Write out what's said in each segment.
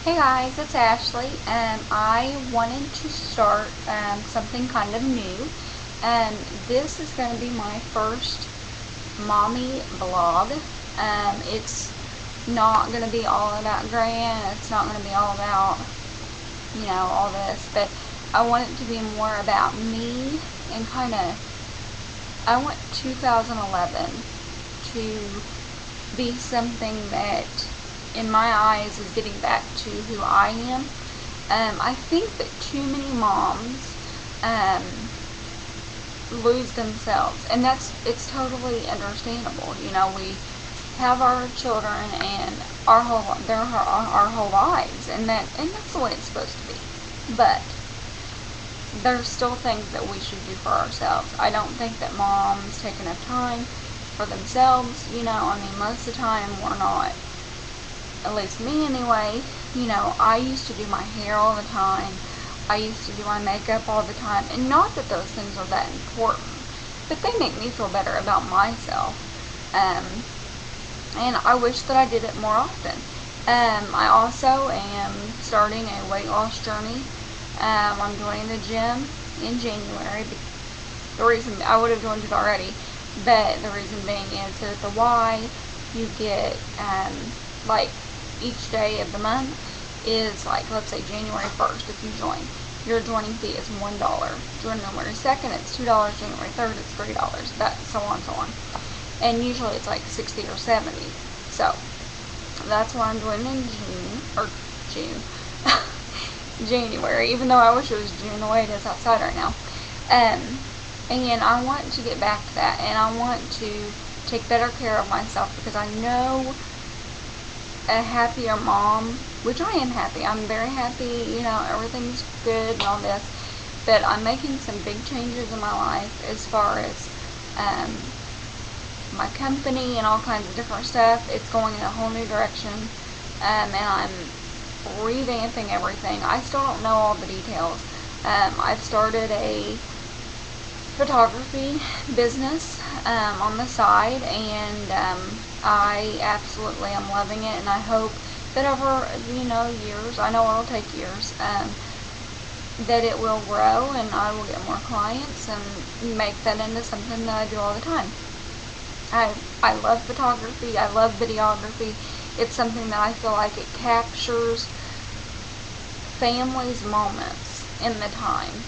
Hey guys, it's Ashley, and I wanted to start something kind of new. And this is going to be my first mommy vlog. It's not going to be all about Grant. It's not going to be all about, all this. But I want it to be more about me and I want 2011 to be something that in my eyes is getting back to who I am. I think that too many moms lose themselves, and it's totally understandable. We have our children and our whole lives, and that's the way it's supposed to be. But there's still things that we should do for ourselves. I don't think that moms take enough time for themselves. Most of the time we're not, at least me anyway. I used to do my hair all the time. I used to do my makeup all the time. And not that those things are that important, but they make me feel better about myself. And I wish that I did it more often. I also am starting a weight loss journey. I'm joining the gym in January. The reason I would have joined it already, but the reason being is that the Y, you get like each day of the month is, like, let's say January 1st, if you join, your joining fee is $1. January 2nd, it's $2. January 3rd, it's $3. That, so on, so on. And usually it's like 60 or 70. So that's why I'm joining in June. January, even though I wish it was June the way it is outside right now. And I want to get back to that, and I want to take better care of myself, because I know a happier mom, which I am happy. I'm very happy, everything's good and all this, but I'm making some big changes in my life as far as my company and all kinds of different stuff. It's going in a whole new direction, and I'm revamping everything. I still don't know all the details. I've started a photography business on the side, and I absolutely am loving it, and I hope that over years, I know it'll take years, that it will grow and I will get more clients and make that into something that I do all the time. I love photography. I love videography. It's something that I feel like it captures families' moments in the time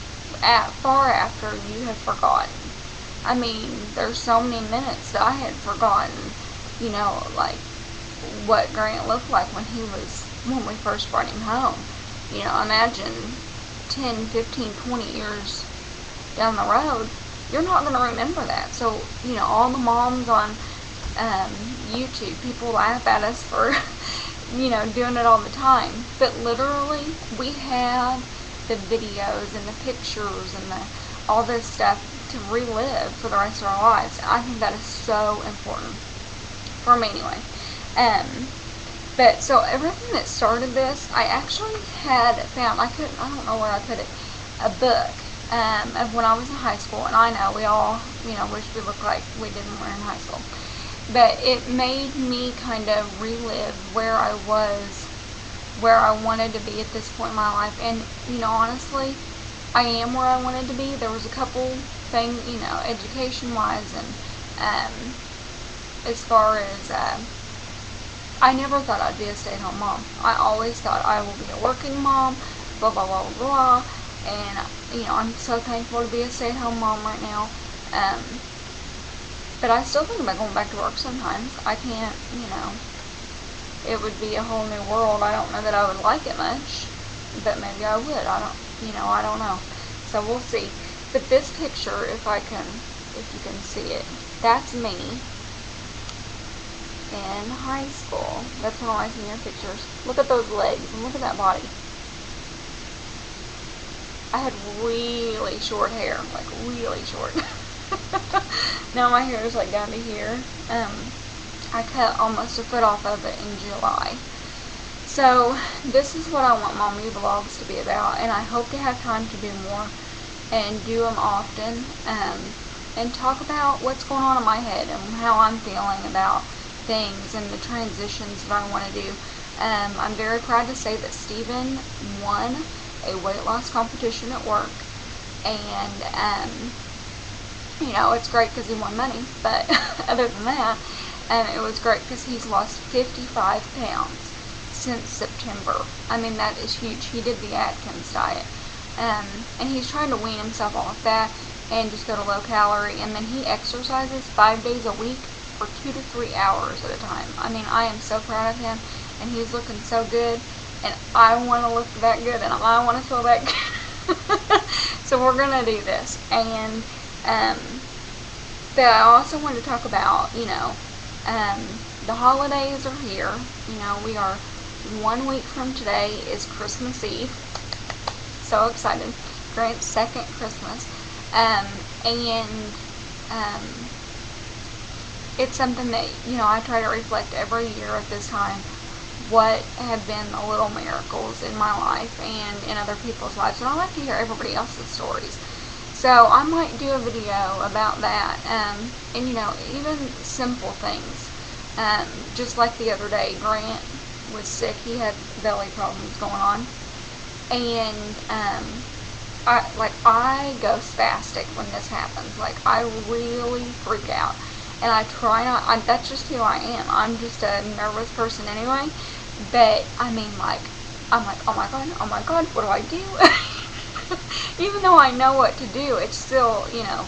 far after you have forgotten. There's so many minutes that I had forgotten, like what Grant looked like when we first brought him home. Imagine 10, 15, 20 years down the road, you're not going to remember that. So, all the moms on YouTube, people laugh at us for, doing it all the time. But literally, we have the videos and the pictures and all this stuff to relive for the rest of our lives. I think that is so important. For me anyway. But so everything that started this, I actually had found, I don't know where I put it, a book of when I was in high school. And I know we all, wish we looked like we did when we were in high school. But it made me kind of relive where I was, where I wanted to be at this point in my life. And, honestly, I am where I wanted to be. There was a couple things, education-wise, and as far as, I never thought I'd be a stay-at-home mom. I always thought I will be a working mom, blah, blah, blah, blah, and, I'm so thankful to be a stay-at-home mom right now. But I still think about going back to work sometimes. I can't, it would be a whole new world. I don't know that I would like it much, but maybe I would. I don't know. So we'll see. But this picture, if you can see it, that's me in high school. That's one of my senior pictures. Look at those legs and look at that body. I had really short hair, like really short. Now my hair is like down to here. I cut almost a foot off of it in July. So this is what I want mommy vlogs to be about, and I hope to have time to do more and do them often, and talk about what's going on in my head and how I'm feeling about things and the transitions that I want to do. I'm very proud to say that Steven won a weight loss competition at work, and it's great because he won money, but other than that, it was great because he's lost 55 pounds since September. I mean, that is huge. He did the Atkins diet, and he's trying to wean himself off that and just go to low calorie, and then he exercises 5 days a week for 2 to 3 hours at a time. I mean, I am so proud of him, and he's looking so good, and I want to look that good, and I want to feel that good. So we're going to do this, and but I also want to talk about, the holidays are here. We are 1 week from today is Christmas Eve. So excited. Grant's second Christmas. It's something that, I try to reflect every year at this time what have been the little miracles in my life and in other people's lives. And I like to hear everybody else's stories. So I might do a video about that, and even simple things. Just like the other day, Grant was sick. He had belly problems going on, and I go spastic when this happens. Like, I really freak out, and I try not. That's just who I am. I'm just a nervous person anyway. But I mean, I'm like, oh my god, what do I do? Even though I know what to do, it still,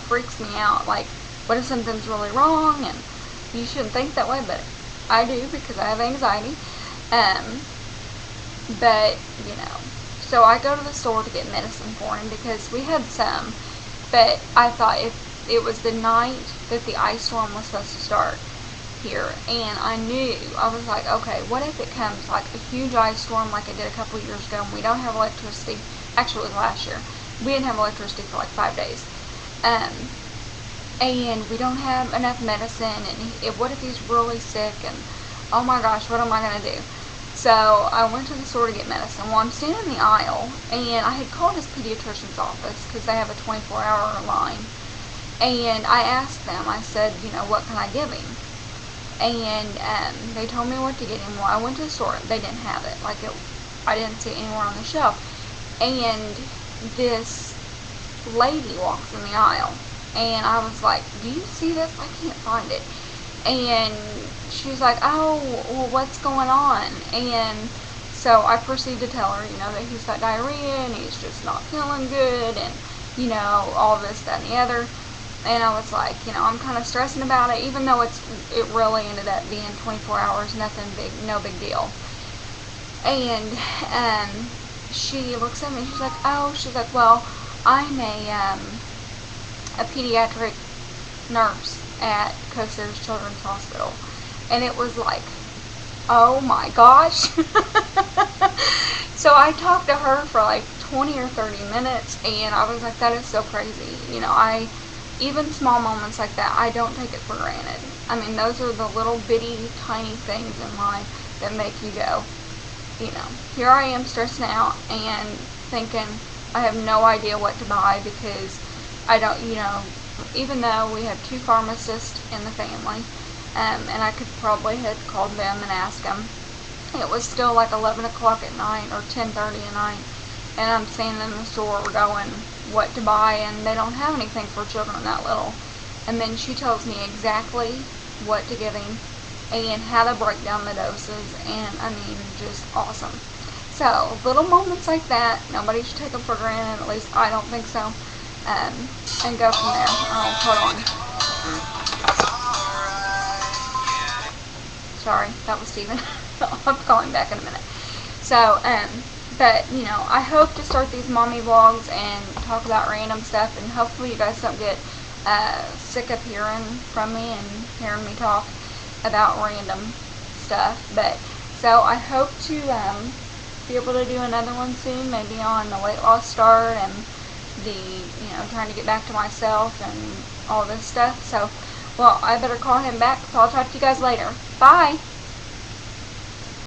freaks me out. Like, what if something's really wrong? And you shouldn't think that way, but I do because I have anxiety. But, so I go to the store to get medicine for him because we had some, but I thought if it was the night that the ice storm was supposed to start here, and I was like, okay, what if it comes like a huge ice storm like it did a couple of years ago, and we don't have electricity. Actually, it was last year. We didn't have electricity for like 5 days. And we don't have enough medicine, and what if he's really sick, and oh my gosh, what am I going to do? So I went to the store to get medicine. Well, I'm standing in the aisle, and I had called his pediatrician's office because they have a 24-hour line. And I asked them, I said, what can I give him? And they told me what to get him. Well, I went to the store. They didn't have it. I didn't see it anywhere on the shelf. And this lady walks in the aisle, and I was like, do you see this? I can't find it. And she's like, oh, well, what's going on? And so I proceed to tell her, that he's got diarrhea, and he's just not feeling good, and, all this, that, and the other. And I was like, I'm kind of stressing about it, even though it really ended up being 24 hours, nothing big, no big deal. And she looks at me, she's like, well, I'm a pediatric nurse at Coast Children's Hospital. And it was like, oh my gosh. So I talked to her for like 20 or 30 minutes, and I was like, that is so crazy. Even small moments like that, I don't take it for granted. I mean, those are the little bitty, tiny things in life that make you go, here I am stressing out and thinking I have no idea what to buy because I don't, even though we have 2 pharmacists in the family, and I could probably have called them and asked them. It was still like 11 o'clock at night or 10:30 at night, and I'm standing in the store going, what to buy, and they don't have anything for children that little. And then she tells me exactly what to give him and how to break down the doses, and I mean, just awesome. So little moments like that, nobody should take them for granted, at least I don't think so. And go from there. Oh, hold on. Sorry, that was Steven. I'll call him back in a minute. So, but, I hope to start these mommy vlogs and talk about random stuff, and hopefully you guys don't get sick of hearing from me and hearing me talk about random stuff. But, so I hope to be able to do another one soon, maybe on the weight loss start and the, trying to get back to myself and all this stuff. So, well, I better call him back, so I'll talk to you guys later. Bye!